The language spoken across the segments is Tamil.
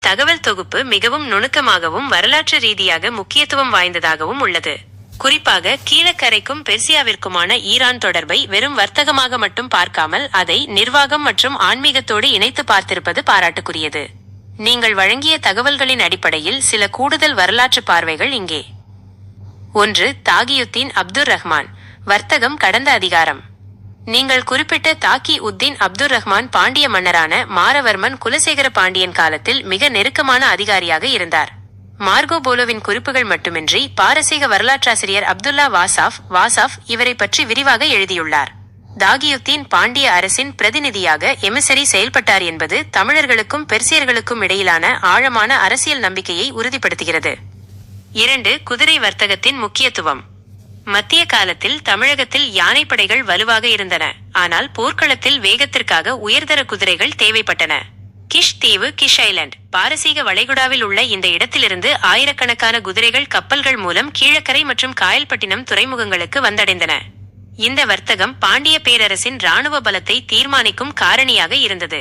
தகவல் தொகுப்பு மிகவும் நுணுக்கமாகவும் வரலாற்று ரீதியாக முக்கியத்துவம் வாய்ந்ததாகவும் உள்ளது. குறிப்பாக கீழக்கரைக்கும் பெர்சியாவிற்குமான ஈரான் தொடர்பை வெறும் வர்த்தகமாக மட்டும் பார்க்காமல் அதை நிர்வாகம் மற்றும் ஆன்மீகத்தோடு இணைத்து பார்த்திருப்பது பாராட்டுக்குரியது. நீங்கள் வழங்கிய தகவல்களின் அடிப்படையில் சில கூடுதல் வரலாற்று பார்வைகள் இங்கே. 1. தாகியுத்தீன் அப்துர் ரஹ்மான். வர்த்தகம் கடந்த அதிகாரம். நீங்கள் குறிப்பிட்ட தாக்கி உத்தீன் அப்துர் ரஹ்மான் பாண்டிய மன்னரான மாரவர்மன் குலசேகர பாண்டியன் காலத்தில் மிக நெருக்கமான அதிகாரியாக இருந்தார். மார்கோ போலோவின் குறிப்புகள் மட்டுமின்றி பாரசீக வரலாற்றாசிரியர் அப்துல்லா வாசாஃப் இவரை பற்றி விரிவாக எழுதியுள்ளார். தாகியுத்தீன் பாண்டிய அரசின் பிரதிநிதியாக எமிசரி செயல்பட்டார் என்பது தமிழர்களுக்கும் பெர்சியர்களுக்கும் இடையிலான ஆழமான அரசியல் நம்பிக்கையை உறுதிப்படுத்துகிறது. 2. குதிரை வர்த்தகத்தின் முக்கியத்துவம். மத்திய காலத்தில் தமிழகத்தில் யானைப்படைகள் வலுவாக இருந்தன. ஆனால் போர்க்களத்தில் வேகத்திற்காக உயர்தர குதிரைகள் தேவைப்பட்டன. கிஷ் தீவு கிஷ் ஐலண்ட் பாரசீக வளைகுடாவில் உள்ள இந்த இடத்திலிருந்து ஆயிரக்கணக்கான குதிரைகள் கப்பல்கள் மூலம் கீழக்கரை மற்றும் காயல்பட்டினம் துறைமுகங்களுக்கு வந்தடைந்தன. இந்த வர்த்தகம் பாண்டிய பேரரசின் இராணுவ பலத்தை தீர்மானிக்கும் காரணியாக இருந்தது.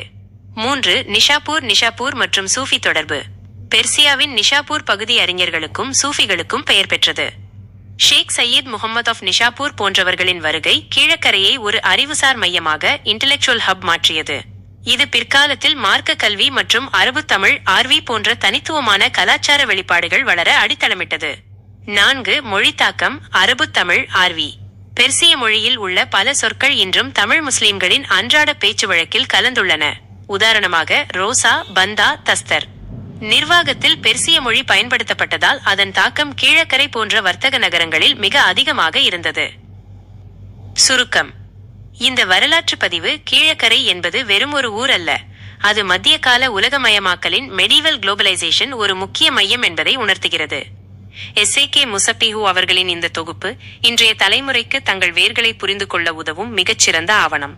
3. நிஷாப்பூர் மற்றும் சூஃபி தொடர்பு. பெர்சியாவின் நிஷாப்பூர் பகுதி அறிஞர்களுக்கும் சூஃபிகளுக்கும் பெயர் பெற்றது. ஷேக் சையீத் முகமது ஆஃப் நிஷாப்பூர் போன்றவர்களின் வருகை கீழக்கரையை ஒரு அறிவுசார் மையமாக இன்டெலெக்சுவல் ஹப் மாற்றியது. இது பிற்காலத்தில் மார்க்க கல்வி மற்றும் அரபு தமிழ் ஆர்வி போன்ற தனித்துவமான கலாச்சார வெளிப்பாடுகள் வளர அடித்தளமிட்டது. 4. மொழி தாக்கம். அரபு தமிழ் ஆர்வி. பெர்சிய மொழியில் உள்ள பல சொற்கள் இன்றும் தமிழ் முஸ்லிம்களின் அன்றாட பேச்சு வழக்கில் கலந்துள்ளன. உதாரணமாக ரோசா, பந்தா, தஸ்தர். நிர்வாகத்தில் பெர்சிய மொழி பயன்படுத்தப்பட்டதால் அதன் தாக்கம் கீழக்கரை போன்ற வர்த்தக நகரங்களில் மிக அதிகமாக இருந்தது. சுருக்கம். இந்த வரலாற்று பதிவு கீழக்கரை என்பது வெறும் ஒரு ஊர் அல்ல, அது மத்திய கால உலகமயமாக்கலின் மெடிவல் குளோபலைசேஷன் ஒரு முக்கிய மையம் என்பதை உணர்த்துகிறது. எஸ்.ஏ.கே. முசப்பிஹு அவர்களின் இந்த தொகுப்பு இன்றைய தலைமுறைக்கு தங்கள் வேர்களை புரிந்து கொள்ள உதவும் மிகச்சிறந்த ஆவணம்.